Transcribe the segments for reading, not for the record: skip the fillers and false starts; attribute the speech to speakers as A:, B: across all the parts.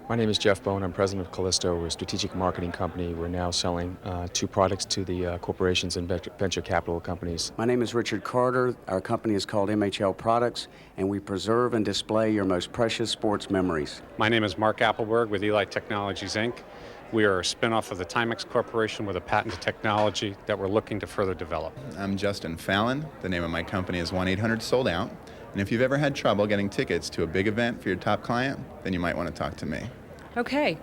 A: My name is Jeff Bone. I'm president of Callisto. We're a strategic marketing company. We're now selling two products to the corporations and venture capital companies.
B: My name is Richard Carter. Our company is called MHL Products, and we preserve and display your most precious sports memories.
C: My name is Mark Appleberg with Eli Technologies, Inc. We are a spinoff of the Timex Corporation with a patented technology that we're looking to further develop.
D: I'm Justin Fallon. The name of my company is 1-800-SOLD-OUT. And if you've ever had trouble getting tickets to a big event for your top client, then you might want to talk to me.
E: Okay,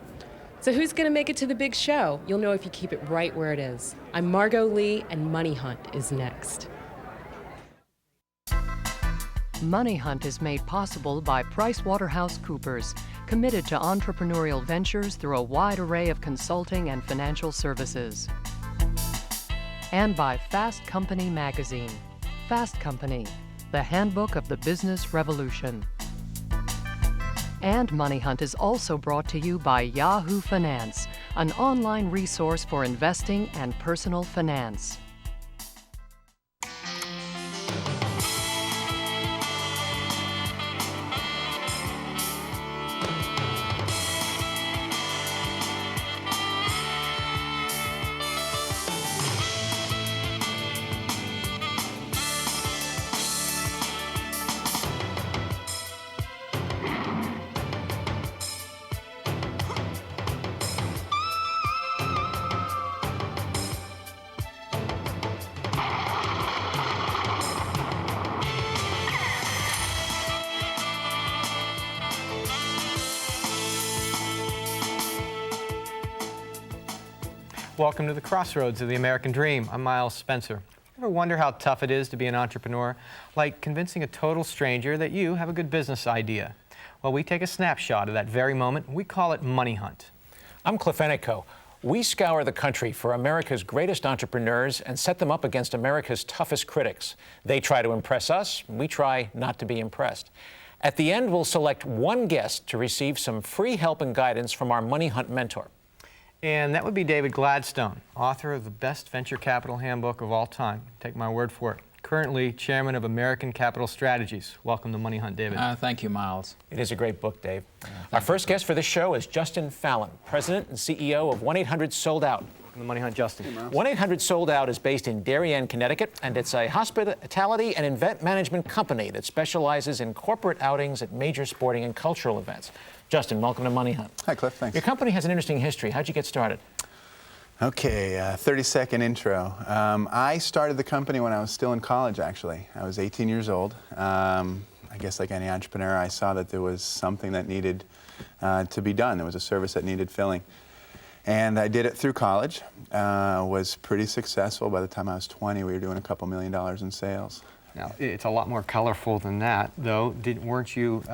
E: so who's going to make it to the big show? You'll know if you keep it right where it is. I'm Margot Lee, and Money Hunt is next.
F: Money Hunt is made possible by PricewaterhouseCoopers, committed to entrepreneurial ventures through a wide array of consulting and financial services. And by Fast Company magazine. Fast Company, the handbook of the business revolution. And Money Hunt is also brought to you by Yahoo Finance, an online resource for investing and personal finance.
G: Welcome to the crossroads of the American dream. I'm Miles Spencer. Ever wonder how tough it is to be an entrepreneur? Like convincing a total stranger that you have a good business idea. Well, we take a snapshot of that very moment. We call it Money Hunt.
H: I'm Cliff Ennico. We scour the country for America's greatest entrepreneurs and set them up against America's toughest critics. They try to impress us. We try not to be impressed. At the end, we'll select one guest to receive some free help and guidance from our Money Hunt mentor.
G: And that would be David Gladstone, author of the best venture capital handbook of all time. Take my word for it. Currently chairman of American Capital Strategies. Welcome to Money Hunt, David.
I: Thank you, Miles.
H: It is a great book, Dave. Our first guest for this show is Justin Fallon, president and CEO of 1-800-SOLD-OUT.
G: The Money Hunt, Justin.
H: 1-800-SOLD-OUT is based in Darien, Connecticut, and it's a hospitality and event management company that specializes in corporate outings at major sporting and cultural events. Justin, welcome to Money Hunt.
D: Hi, Cliff. Thanks.
H: Your company has an interesting history. How'd you get started?
D: Okay, 30-second intro. I started the company when I was still in college, actually. I was 18 years old. I guess like any entrepreneur, I saw that there was something that needed to be done. There was a service that needed filling. And I did it through college. Was pretty successful. By the time I was 20, we were doing a couple $1 million in sales.
G: Now, it's a lot more colorful than that, though. Weren't you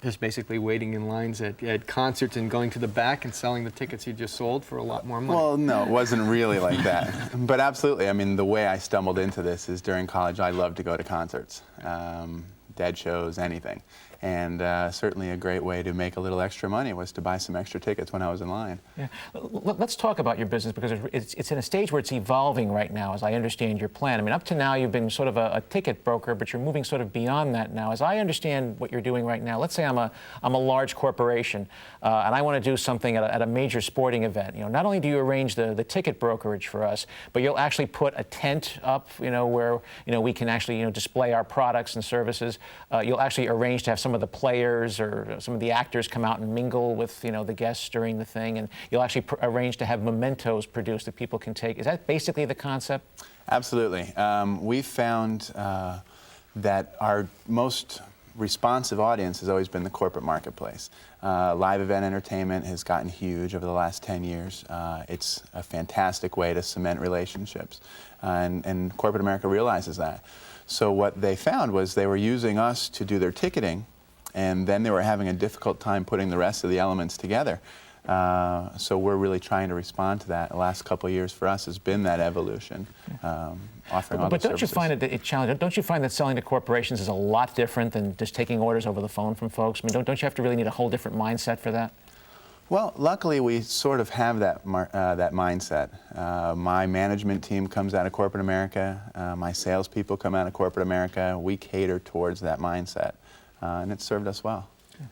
G: just basically waiting in lines at concerts and going to the back and selling the tickets you just sold for a lot more money?
D: Well, no, it wasn't really like that. But absolutely, I mean, the way I stumbled into this is during college, I loved to go to concerts, dead shows, anything. And certainly a great way to make a little extra money was to buy some extra tickets when I was in line.
H: Yeah. Let's talk about your business, because it's in a stage where it's evolving right now, as I understand your plan. I mean, up to now you've been sort of a ticket broker, but you're moving sort of beyond that now. As I understand what you're doing right now, let's say I'm a large corporation and I want to do something at a major sporting event. You know, not only do you arrange the ticket brokerage for us, but you'll actually put a tent up, where we can actually display our products and services. You'll actually arrange to have some of the players or some of the actors come out and mingle with the guests during the thing, and you'll actually arrange to have mementos produced that people can take. Is that basically the concept?
D: Absolutely. We found that our most responsive audience has always been the corporate marketplace. Live event entertainment has gotten huge over the last 10 years. It's a fantastic way to cement relationships, and corporate America realizes that. So what they found was they were using us to do their ticketing, and then they were having a difficult time putting the rest of the elements together. So we're really trying to respond to that. The last couple of years for us has been that evolution, offering all the services. But
H: don't you find it challenging? Don't you find that selling to corporations is a lot different than just taking orders over the phone from folks? I mean, don't you have to really need a whole different mindset for that?
D: Well, luckily we sort of have that mindset. My management team comes out of corporate America. My salespeople come out of corporate America. We cater towards that mindset, and it's served us well.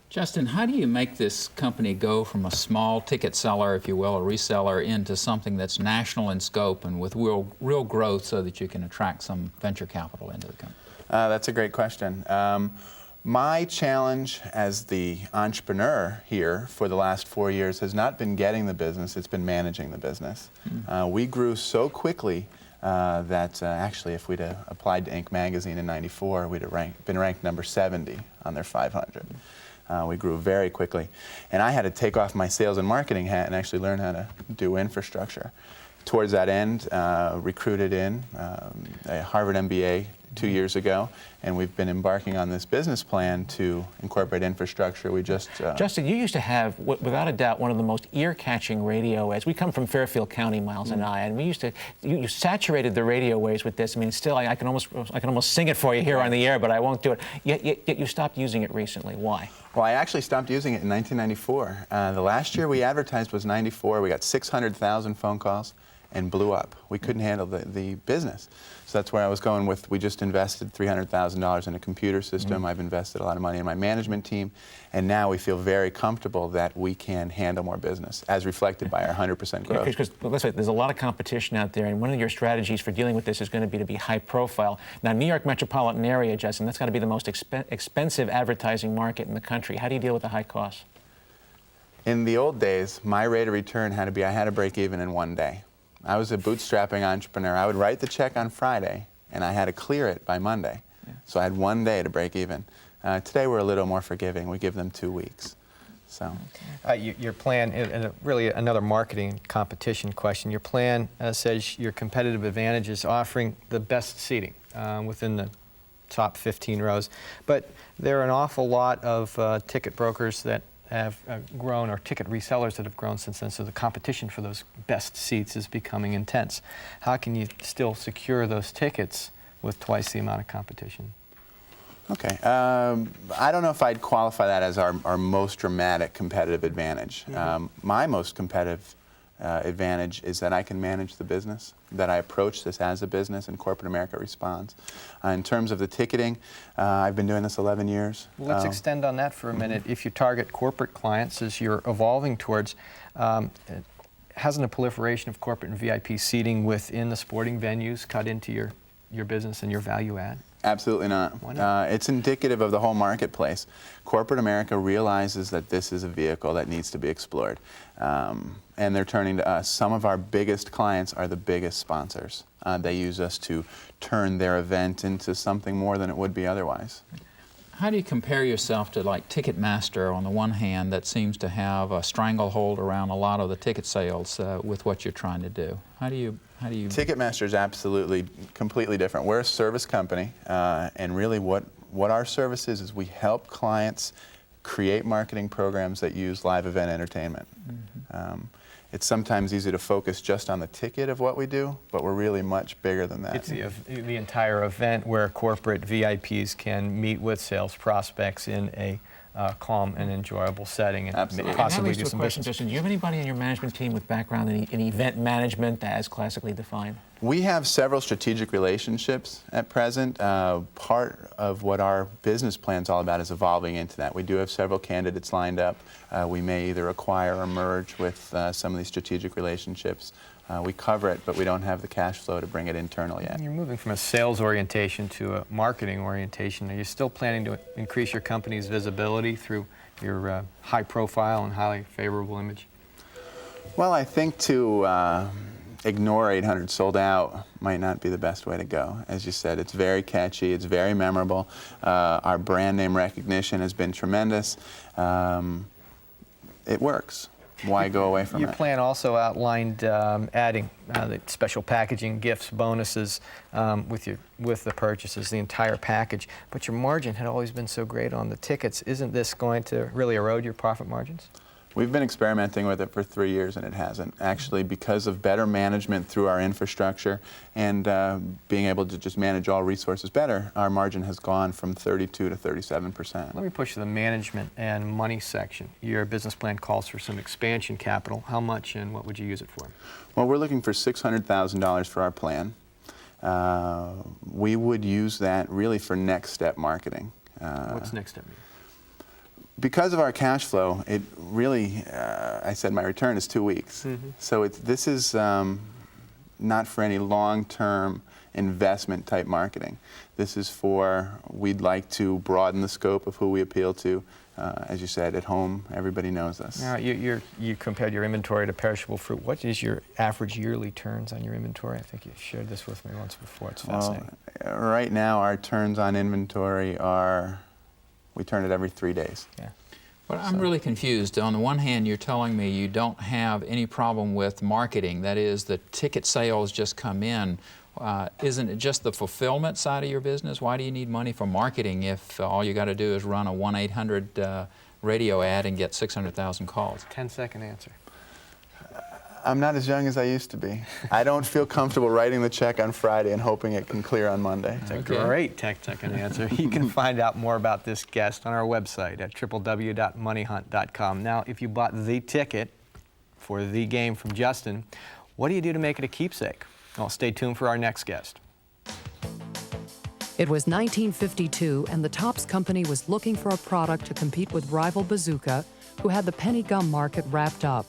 I: Justin, how do you make this company go from a small ticket seller, if you will, a reseller, into something that's national in scope and with real growth so that you can attract some venture capital into the company?
D: That's a great question. My challenge as the entrepreneur here for the last 4 years has not been getting the business, it's been managing the business. We grew so quickly that actually if we'd applied to Inc. magazine in '94, we'd have been ranked number 70 on their 500. We grew very quickly. And I had to take off my sales and marketing hat and actually learn how to do infrastructure. Towards that end, recruited in a Harvard MBA 2 years ago, and we've been embarking on this business plan to incorporate infrastructure. We just
H: Justin, you used to have, without a doubt, one of the most ear-catching radio waves. We come from Fairfield County, Miles and I, and we used to. You saturated the radio waves with this. I mean, still, I can almost sing it for you here on the air, but I won't do it. Yet you stopped using it recently. Why?
D: Well, I actually stopped using it in 1994. The last year we advertised was '94. We got 600,000 phone calls and blew up. We couldn't handle the business. So that's where I was going with, we just invested $300,000 in a computer system. I've invested a lot of money in my management team, and now we feel very comfortable that we can handle more business, as reflected by our 100% growth.
H: Because let's say there's a lot of competition out there, and one of your strategies for dealing with this is going to be high profile. Now, New York metropolitan area, Justin, that's got to be the most expensive advertising market in the country. How do you deal with the high costs?
D: In the old days, my rate of return had to be, I had to break even in 1 day. I was a bootstrapping entrepreneur. I would write the check on Friday, and I had to clear it by Monday. So I had 1 day to break even. Today we're a little more forgiving. We give them 2 weeks. So
G: Your plan, and really another marketing competition question, your plan says your competitive advantage is offering the best seating within the top 15 rows. But there are an awful lot of ticket brokers that have grown, or ticket resellers that have grown since then, so the competition for those best seats is becoming intense. How can you still secure those tickets with twice the amount of competition?
D: Okay. I don't know if I'd qualify that as our most dramatic competitive advantage. My most competitive advantage is that I can manage the business, that I approach this as a business, and corporate America responds. In terms of the ticketing, I've been doing this 11 years.
G: Well, let's extend on that for a minute. If you target corporate clients, as you're evolving towards, hasn't a proliferation of corporate and VIP seating within the sporting venues cut into your business and your value add?
D: Absolutely not.
G: Why not?
D: It's indicative of the whole marketplace. Corporate America realizes that this is a vehicle that needs to be explored. And they're turning to us. Some of our biggest clients are the biggest sponsors. They use us to turn their event into something more than it would be otherwise.
I: How do you compare yourself to like Ticketmaster on the one hand, that seems to have a stranglehold around a lot of the ticket sales with what you're trying to do? How do you
D: Ticketmaster is absolutely completely different. We're a service company, and really what our service is we help clients create marketing programs that use live event entertainment. It's sometimes easy to focus just on the ticket of what we do, but we're really much bigger than that.
G: It's the entire event where corporate VIPs can meet with sales prospects in a calm and enjoyable setting, and possibly do some business.
H: Justin, do you have anybody in your management team with background in event management as classically defined?
D: We have several strategic relationships at present. Part of what our business plan is all about is evolving into that. We do have several candidates lined up. We may either acquire or merge with some of these strategic relationships. We cover it, but we don't have the cash flow to bring it internal yet.
G: You're moving from a sales orientation to a marketing orientation. Are you still planning to increase your company's visibility through your high profile and highly favorable image?
D: Well, I think to ignore 800 sold out might not be the best way to go. As you said, it's very catchy, it's very memorable. Our brand name recognition has been tremendous. It works. Why go away from it?
G: Your plan also outlined adding the special packaging, gifts, bonuses with the purchases, the entire package. But your margin had always been so great on the tickets. Isn't this going to really erode your profit margins?
D: We've been experimenting with it for 3 years, and it hasn't. Actually, because of better management through our infrastructure and being able to just manage all resources better, our margin has gone from 32 to 37%.
G: Let me push to the management and money section. Your business plan calls for some expansion capital. How much, and what would you use it for?
D: Well, we're looking for $600,000 for our plan. We would use that really for next step marketing.
G: What's next step mean?
D: Because of our cash flow, it really, I said my return is 2 weeks. So this is not for any long-term investment type marketing. This is for, we'd like to broaden the scope of who we appeal to. As you said, at home, everybody knows us.
G: Now, you compared your inventory to perishable fruit. What is your average yearly turns on your inventory? I think you shared this with me once before. It's fascinating.
D: Well, right now, our turns on inventory are, we turn it every 3 days.
G: Yeah.
I: But I'm really confused. On the one hand, you're telling me you don't have any problem with marketing. That is, the ticket sales just come in. Isn't it just the fulfillment side of your business? Why do you need money for marketing if all you got to do is run a 1-800 radio ad and get 600,000 calls?
G: 10-second answer.
D: I'm not as young as I used to be. I don't feel comfortable writing the check on Friday and hoping it can clear on Monday.
G: That's a great 10-second answer. You can find out more about this guest on our website at www.moneyhunt.com. Now, if you bought the ticket for the game from Justin, what do you do to make it a keepsake? Well, stay tuned for our next guest.
F: It was 1952, and the Topps company was looking for a product to compete with rival Bazooka, who had the penny gum market wrapped up.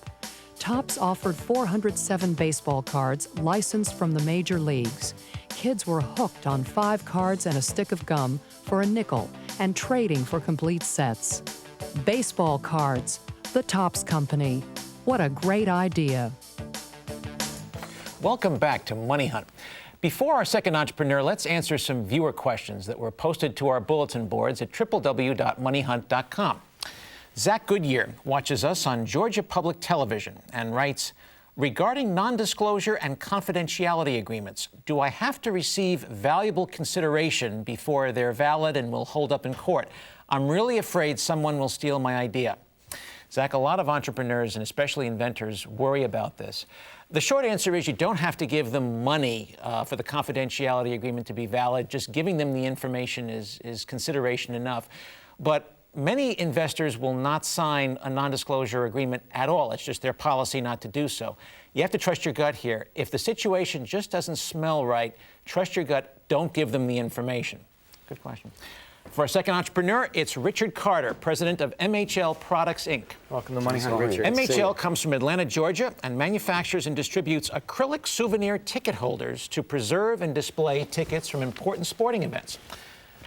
F: Topps offered 407 baseball cards licensed from the major leagues. Kids were hooked on 5 cards and a stick of gum for a nickel and trading for complete sets. Baseball cards, the Topps company. What a great idea.
H: Welcome back to Money Hunt. Before our second entrepreneur, let's answer some viewer questions that were posted to our bulletin boards at www.moneyhunt.com. Zach Goodyear watches us on Georgia Public Television and writes, regarding non-disclosure and confidentiality agreements, do I have to receive valuable consideration before they're valid and will hold up in court? I'm really afraid someone will steal my idea. Zach, a lot of entrepreneurs and especially inventors worry about this. The short answer is you don't have to give them money for the confidentiality agreement to be valid. Just giving them the information is consideration enough. But many investors will not sign a non-disclosure agreement at all. It's just their policy not to do so. You have to trust your gut here. If the situation just doesn't smell right, trust your gut. Don't give them the information. Good question. For our second entrepreneur, it's Richard Carter, president of MHL Products, Inc.
G: Welcome to Money Hunt, Richard.
H: MHL comes from Atlanta, Georgia, and manufactures and distributes acrylic souvenir ticket holders to preserve and display tickets from important sporting events.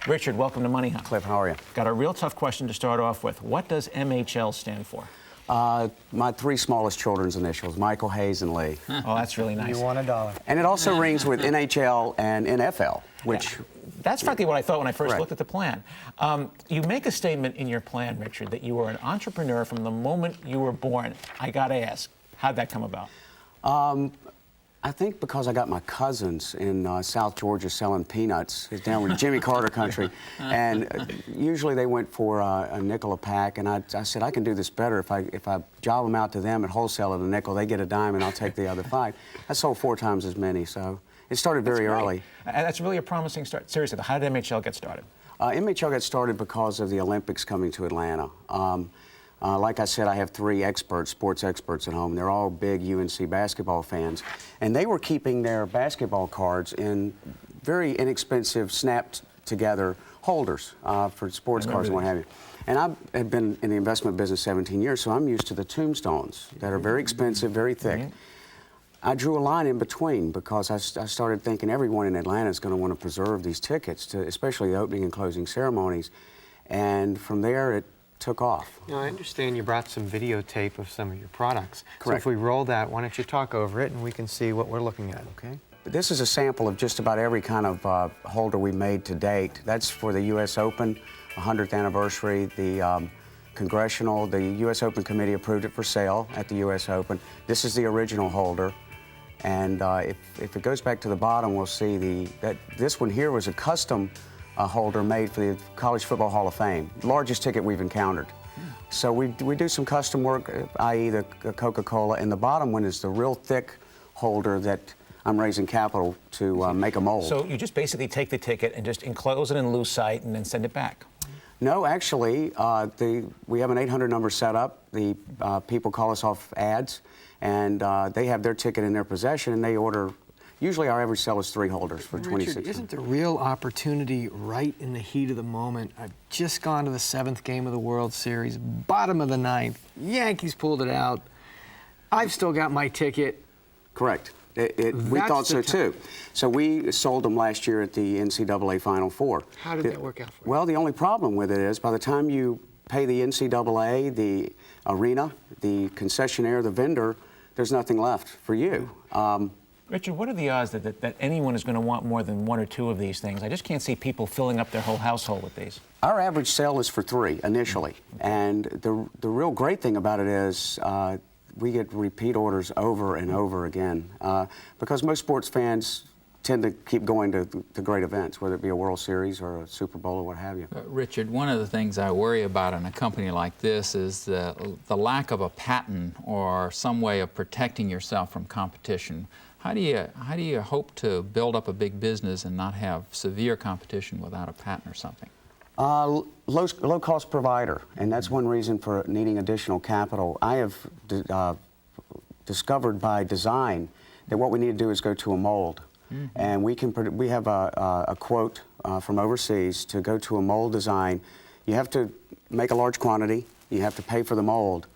H: Richard, welcome to Money Hunt.
B: Cliff, how are you?
H: Got a real tough question to start off with. What does MHL stand for?
B: My 3 smallest children's initials, Michael, Hayes, and Lee.
H: Oh, that's really nice.
G: You won $1.
B: And it also rings with NHL and NFL, which...
H: That's frankly what I thought when I first
B: Correct.
H: looked at the plan. You make a statement in your plan, Richard, that you were an entrepreneur from the moment you were born. I got to ask, how'd that come about?
B: I think because I got my cousins in South Georgia selling peanuts, it's down with Jimmy Carter country, and usually they went for a nickel a pack, and I said I can do this better if I job them out to them at wholesale at a nickel, they get a dime, and I'll take the other 5. I sold 4 times as many, so it started very early.
H: That's really a promising start. Seriously, how did MHL get started?
B: MHL got started because of the Olympics coming to Atlanta. Like I said, I have 3 experts, sports experts at home. They're all big UNC basketball fans. And they were keeping their basketball cards in very inexpensive, snapped together holders for sports cards and what have you. And I have been in the investment business 17 years, so I'm used to the tombstones that are very expensive, very thick. I drew a line in between because I started thinking everyone in Atlanta is going to want to preserve these tickets, especially the opening and closing ceremonies. And from there, it took off.
G: Now, I understand you brought some videotape of some of your products.
B: Correct.
G: So if we roll that, why don't you talk over it and we can see what we're looking at, okay?
B: This is a sample of just about every kind of holder we made to date. That's for the U.S. Open, 100th anniversary. The Congressional, the U.S. Open Committee approved it for sale at the U.S. Open. This is the original holder. And if it goes back to the bottom, we'll see that this one here was a custom holder made for the College Football Hall of Fame, largest ticket we've encountered. So we do some custom work, i.e. the Coca-Cola, and the bottom one is the real thick holder that I'm raising capital to make a mold.
H: So you just basically take the ticket and just enclose it in lucite and then send it back?
B: No, actually, we have an 800 number set up. The people call us off ads, and they have their ticket in their possession, and they order Usually our average sale is 3 holders for 26.
G: Richard, isn't the real opportunity right in the heat of the moment? I've just gone to the 7th game of the World Series, bottom of the 9th. Yankees pulled it out. I've still got my ticket.
B: Correct. We thought so too. So we sold them last year at the NCAA Final Four.
G: How did that work out for you?
B: Well, the only problem with it is by the time you pay the NCAA, the arena, the concessionaire, the vendor, there's nothing left for you.
H: Richard, what are the odds that anyone is going to want more than 1 or 2 of these things? I just can't see people filling up their whole household with these.
B: Our average sale is for 3 initially. And the real great thing about it is we get repeat orders over and over again because most sports fans tend to keep going to great events, whether it be a World Series or a Super Bowl or what have you.
I: Richard, one of the things I worry about in a company like this is the lack of a patent or some way of protecting yourself from competition. How do you hope to build up a big business and not have severe competition without a patent or something?
B: Low-cost provider, and that's one reason for needing additional capital. I have discovered by design that what we need to do is go to a mold. And we have a quote from overseas to go to a mold design. You have to make a large quantity, you have to pay for the mold,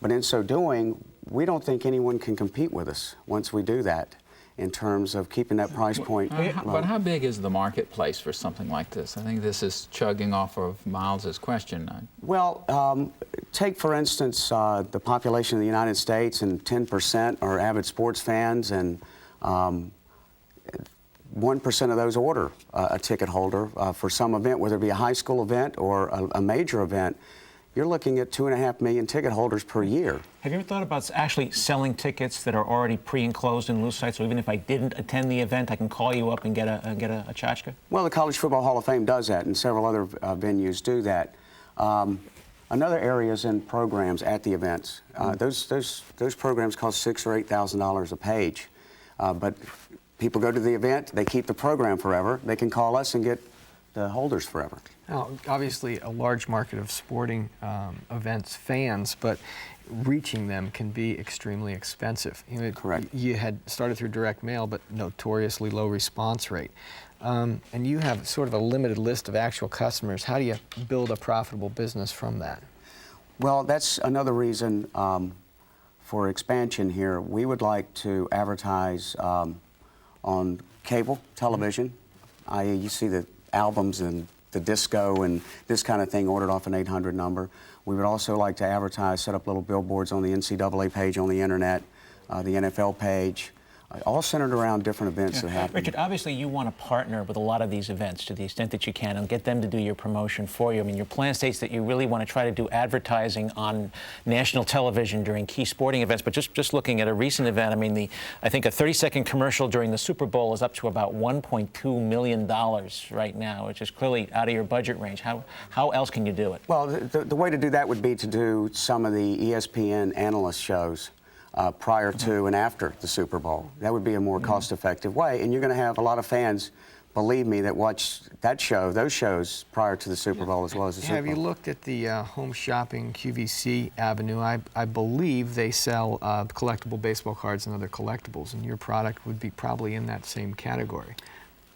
B: but in so doing, we don't think anyone can compete with us once we do that in terms of keeping that price point low.
I: But how big is the marketplace for something like this? I think this is chugging off of Miles's question.
B: Well, take for instance the population of the United States, and 10% are avid sports fans, and 1% of those order a ticket holder for some event, whether it be a high school event or a major event. You're looking at 2.5 million ticket holders per year.
H: Have you ever thought about actually selling tickets that are already pre-enclosed in Lucite, so even if I didn't attend the event, I can call you up and get a tchotchke?
B: Well, the College Football Hall of Fame does that, and several other venues do that. Another area is in programs at the events. Those programs cost $6,000 or $8,000 a page, but people go to the event, they keep the program forever. They can call us and get the holders forever.
G: Now, obviously, a large market of sporting events fans, but reaching them can be extremely expensive.
B: Correct.
G: You had started through direct mail, but notoriously low response rate. And you have sort of a limited list of actual customers. How do you build a profitable business from that? Well,
B: that's another reason for expansion here. We would like to advertise on cable television, i.e. you see the albums and the disco and this kind of thing ordered off an 800 number. We would also like to advertise, set up little billboards on the NCAA page on the internet, the NFL page, all centered around different events that happen.
H: Richard, obviously you want to partner with a lot of these events to the extent that you can and get them to do your promotion for you. I mean, your plan states that you really want to try to do advertising on national television during key sporting events, but just looking at a recent event, I mean, I think a 30-second commercial during the Super Bowl is up to about $1.2 million right now, which is clearly out of your budget range. How else can you do it?
B: Well, the way to do that would be to do some of the ESPN analyst shows prior to and after the Super Bowl. That would be a more cost-effective way, and you're going to have a lot of fans, believe me, that watch those shows prior to the Super Bowl as well as the Super Bowl.
G: Have you looked at the Home Shopping QVC Avenue? I believe they sell collectible baseball cards and other collectibles, and your product would be probably in that same category.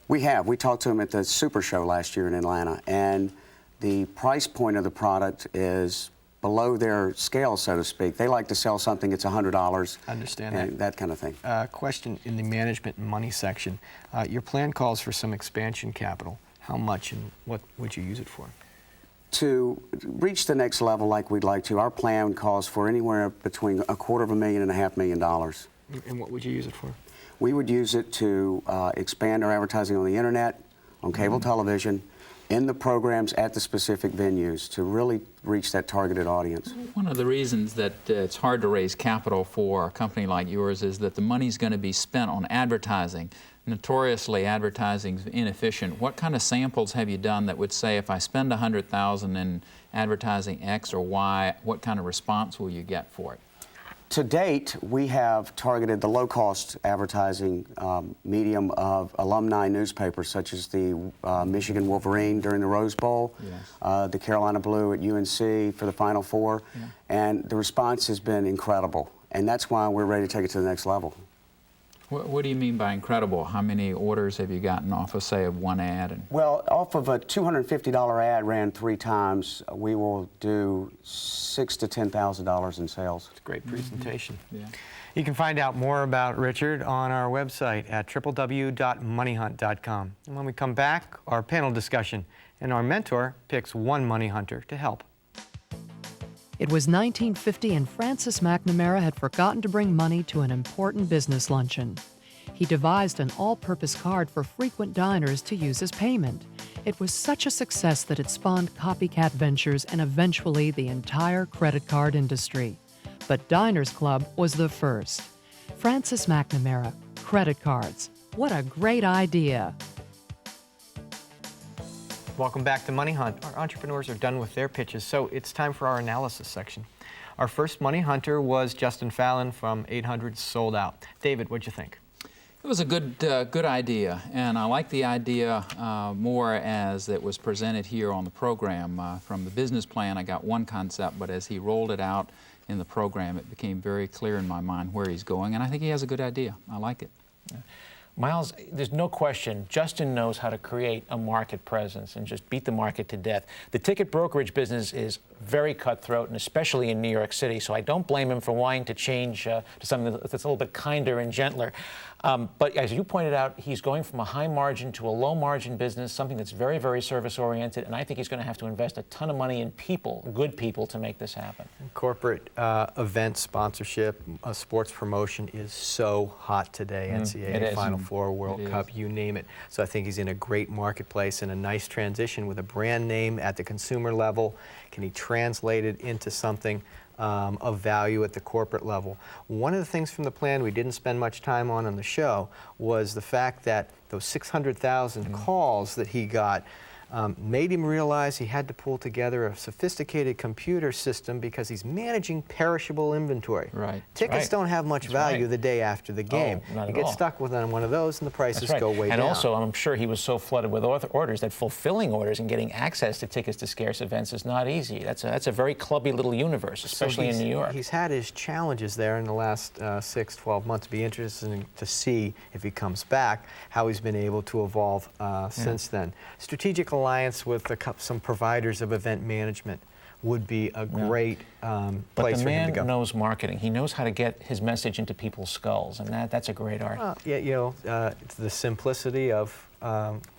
B: We have. We talked to them at the Super Show last year in Atlanta, and the price point of the product is below their scale, so to speak. They like to sell something that's $100.
G: Understand
B: and that kind of thing.
G: Question in the management and money section. Your plan calls for some expansion capital. How much and what would you use it for?
B: To reach the next level like we'd like to, our plan calls for anywhere between $250,000 and $500,000.
G: And what would you use it for?
B: We would use it to expand our advertising on the internet, on cable television, in the programs at the specific venues to really reach that targeted audience.
I: One of the reasons that it's hard to raise capital for a company like yours is that the money's going to be spent on advertising. Notoriously, advertising is inefficient. What kind of samples have you done that would say if I spend $100,000 in advertising X or Y, what kind of response will you get for it?
B: To date, we have targeted the low-cost advertising medium of alumni newspapers such as the Michigan Wolverine during the Rose Bowl, yes. The Carolina Blue at UNC for the Final Four, and the response has been incredible, and that's why we're ready to take it to the next level.
I: What do you mean by incredible? How many orders have you gotten off of, say, of one ad?
B: Well, off of a $250 ad ran 3 times, we will do $6,000 to $10,000 in sales.
G: It's a great presentation.
I: Yeah.
G: You can find out more about Richard on our website at www.moneyhunt.com. And when we come back, our panel discussion, and our mentor picks one money hunter to help.
F: It was 1950 and Francis McNamara had forgotten to bring money to an important business luncheon. He devised an all-purpose card for frequent diners to use as payment. It was such a success that it spawned copycat ventures and eventually the entire credit card industry. But Diners Club was the first. Francis McNamara, credit cards. What a great idea.
G: Welcome back to Money Hunt. Our entrepreneurs are done with their pitches, so it's time for our analysis section. Our first money hunter was Justin Fallon from 800 Sold Out. David, what'd you think?
I: It was a good idea, and I like the idea more as it was presented here on the program. From the business plan, I got one concept, but as he rolled it out in the program, it became very clear in my mind where he's going, and I think he has a good idea. I like it.
H: Yeah. Miles, there's no question, Justin knows how to create a market presence and just beat the market to death. The ticket brokerage business is very cutthroat, and especially in New York City, so I don't blame him for wanting to change to something that's a little bit kinder and gentler. But as you pointed out, he's going from a high margin to a low margin business, something that's very, very service oriented, and I think he's going to have to invest a ton of money in people, good people, to make this happen.
G: Corporate event sponsorship, sports promotion is so hot today. NCAA Final Four, World Cup, you name it. So I think he's in a great marketplace and a nice transition with a brand name at the consumer level. Can he translate it into something of value at the corporate level? One of the things from the plan we didn't spend much time on the show was the fact that those 600,000 calls that he got made him realize he had to pull together a sophisticated computer system because he's managing perishable inventory.
I: Right.
G: Tickets don't have much value the day after the game.
H: Not
G: you
H: at
G: get
H: all.
G: stuck with one of those and the prices go way
H: and
G: down.
H: also, I'm sure he was so flooded with orders that fulfilling orders and getting access to tickets to scarce events is not easy. That's a very clubby little universe, especially in New York.
G: He's had his challenges there in the last 6, 12 months. Be interesting to see if he comes back, how he's been able to evolve since then. Strategic alliance with some providers of event management would be a great place for him to go.
H: But the man knows marketing. He knows how to get his message into people's skulls, and that's a great art.
G: Yeah, you know, it's the simplicity of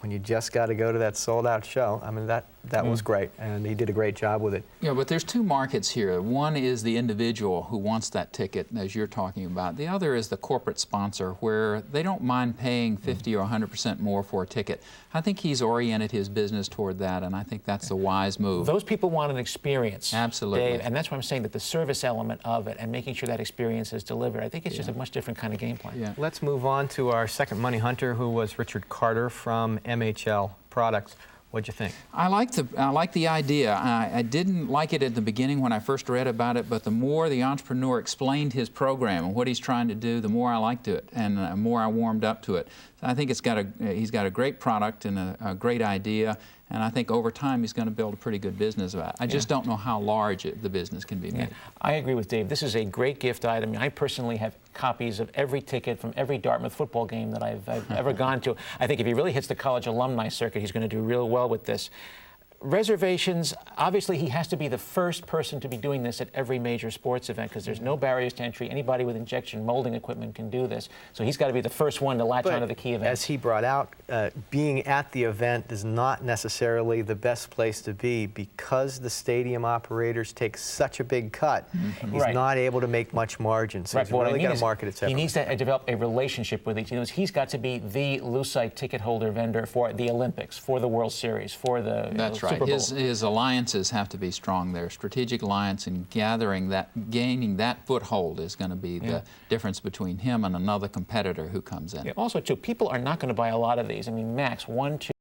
G: when you just got to go to that sold-out show. I mean, that was great, and he did a great job with it.
I: Yeah, but there's two markets here. One is the individual who wants that ticket, as you're talking about. The other is the corporate sponsor, where they don't mind paying 50 or 100% more for a ticket. I think he's oriented his business toward that, and I think that's a wise move.
H: Those people want an experience.
I: Absolutely.
H: Dave, and that's why I'm saying that the service element of it and making sure that experience is delivered, I think it's just a much different kind of game plan.
I: Yeah.
G: Let's move on to our second money hunter, who was Richard Carter from MHL Products. What'd you think?
I: I like the idea. I didn't like it at the beginning when I first read about it, but the more the entrepreneur explained his program and what he's trying to do, the more I liked it and the more I warmed up to it. So I think he's got a great product and a great idea, and I think over time he's going to build a pretty good business about it. I just don't know how large the business can be made.
H: I agree with Dave. This is a great gift item. I personally have copies of every ticket from every Dartmouth football game that I've ever gone to. I think if he really hits the college alumni circuit, he's going to do real well with this. Reservations, obviously he has to be the first person to be doing this at every major sports event because there's no barriers to entry. Anybody with injection molding equipment can do this. So he's got to be the first one to latch onto the key event.
G: As he brought out, being at the event is not necessarily the best place to be because the stadium operators take such a big cut. He's not able to make much margin. So he's really got to market it separately.
H: He needs to develop a relationship with each of those. He's got to be the Lucite ticket holder vendor for the Olympics, for the World Series, for the Super Bowl.
I: His alliances have to be strong there. Strategic alliance and gaining that foothold is going to be the difference between him and another competitor who comes in.
H: Also, too, people are not going to buy a lot of these. I mean, max 1, 2.